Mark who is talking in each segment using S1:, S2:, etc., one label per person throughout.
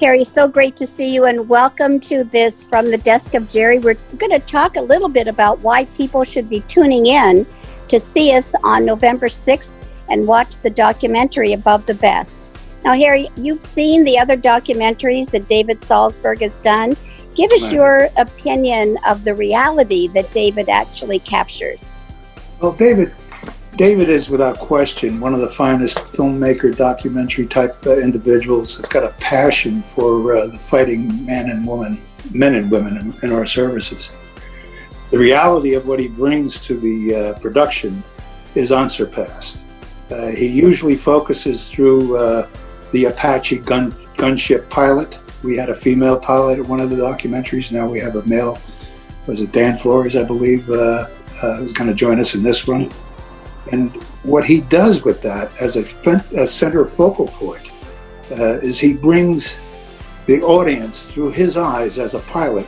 S1: Harry, so great to see you, and welcome to this From the Desk of Jerry. We're going to talk a little bit about why people should be tuning in to see us on November 6th and watch the documentary Above the Best. Now, Harry, you've seen the other documentaries that David Salzberg has done. Give us your opinion of the reality that David actually captures.
S2: Well, David is without question one of the finest filmmaker documentary type individuals that's got a passion for the fighting men and women in our services. The reality of what he brings to the production is unsurpassed. He usually focuses through the Apache gunship pilot. We had a female pilot in one of the documentaries. Now we have a male. Was it Dan Flores, I believe, who's going to join us in this one. And what he does with that as a center focal point is he brings the audience through his eyes as a pilot,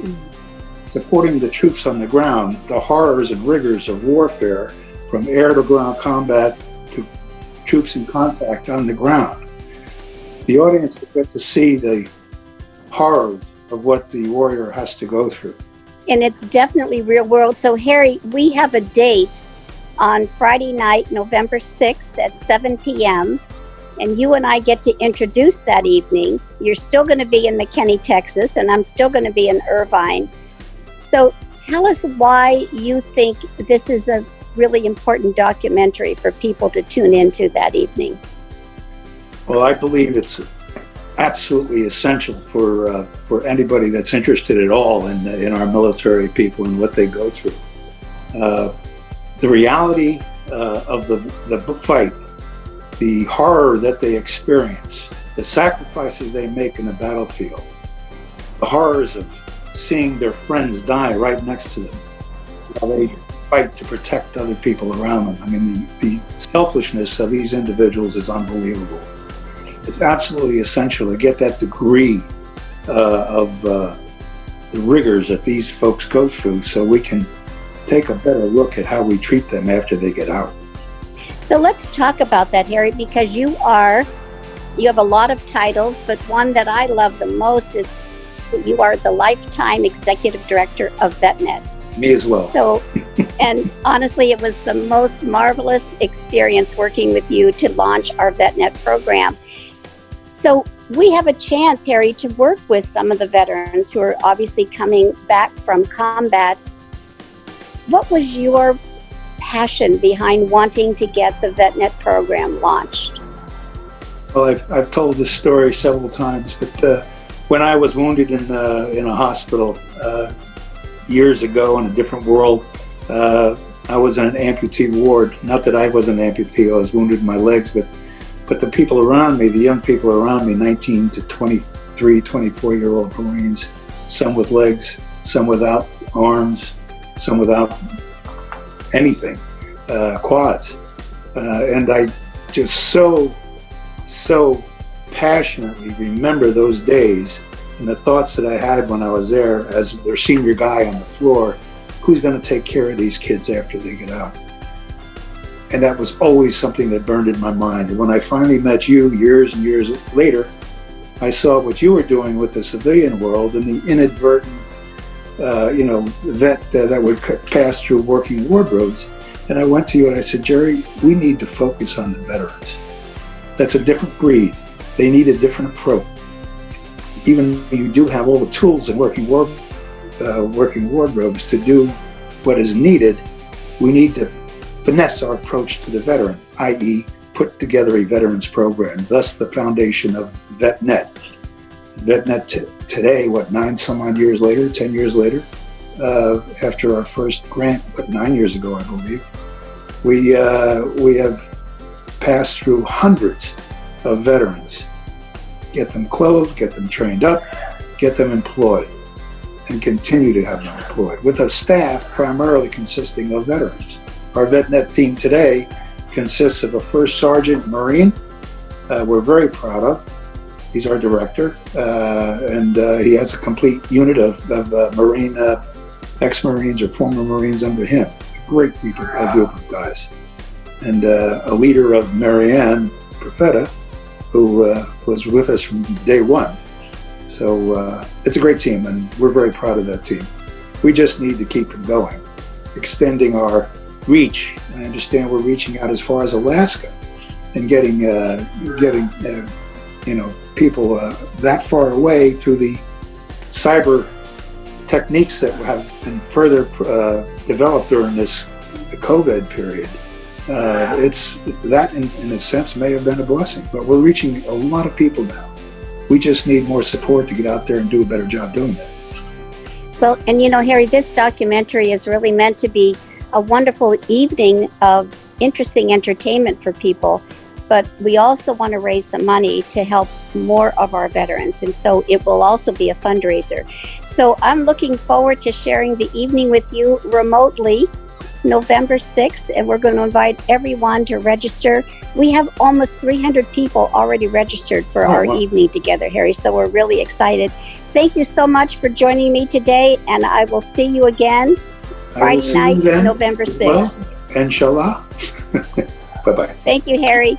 S2: supporting the troops on the ground, the horrors and rigors of warfare, from air to ground combat to troops in contact on the ground. The audience will get to see the horror of what the warrior has to go through.
S1: And it's definitely real world. So, Harry, we have a date on Friday night, November 6th at 7 p.m. And you and I get to introduce that evening. You're still going to be in McKinney, Texas, and I'm still going to be in Irvine. So tell us why you think this is a really important documentary for people to tune into that evening.
S2: Well, I believe it's absolutely essential for anybody that's interested at all in our military people and what they go through. The reality of the fight, the horror that they experience, the sacrifices they make in the battlefield, the horrors of seeing their friends die right next to them while they fight to protect other people around them. I mean, the selfishness of these individuals is unbelievable. It's absolutely essential to get that degree of the rigors that these folks go through so we can take a better look at how we treat them after they get out.
S1: So let's talk about that, Harry, because you have a lot of titles, but one that I love the most is that you are the lifetime executive director of VetNet.
S2: Me as well.
S1: So, and honestly, it was the most marvelous experience working with you to launch our VetNet program. So we have a chance, Harry, to work with some of the veterans who are obviously coming back from combat. What was your passion behind wanting to get the VetNet program launched?
S2: Well, I've told this story several times, but when I was wounded in a hospital years ago in a different world, I was in an amputee ward. Not that I was an amputee, I was wounded in my legs, but the people around me, the young people around me, 19 to 23, 24-year-old Marines, some with legs, some without arms, some without anything, quads. And I just so passionately remember those days and the thoughts that I had when I was there as their senior guy on the floor. Who's going to take care of these kids after they get out? And that was always something that burned in my mind. And when I finally met you years and years later, I saw what you were doing with the civilian world and the inadvertent vet that would pass through working wardrobes. And I went to you and I said, Jerry, we need to focus on the veterans. That's a different breed. They need a different approach. Even though you do have all the tools in working wardrobes to do what is needed, we need to finesse our approach to the veteran, i.e. put together a veterans program, thus the foundation of VetNet. VetNet today, 9 some odd years later, 10 years later, after our first grant, 9 years ago, I believe, we have passed through hundreds of veterans, get them clothed, get them trained up, get them employed, and continue to have them employed with a staff primarily consisting of veterans. Our VetNet team today consists of a first sergeant Marine, we're very proud of. He's our director, and he has a complete unit of Marine, ex-Marines or former Marines under him. A great group of guys. And a leader of Marianne Profeta, who was with us from day one. So it's a great team, and we're very proud of that team. We just need to keep them going, extending our reach. I understand we're reaching out as far as Alaska and getting people that far away through the cyber techniques that have been further developed during the COVID period. It's that, in a sense, may have been a blessing, but we're reaching a lot of people now. We just need more support to get out there and do a better job doing that.
S1: Well, and Harry, this documentary is really meant to be a wonderful evening of interesting entertainment for people, but we also want to raise the money to help more of our veterans, and so it will also be a fundraiser. So I'm looking forward to sharing the evening with you remotely, November 6th, and we're going to invite everyone to register. We have almost 300 people already registered for our evening together, Harry, so we're really excited. Thank you so much for joining me today, and I will see you again Friday night, November 6th.
S2: Well, inshallah. Bye-bye.
S1: Thank you, Harry.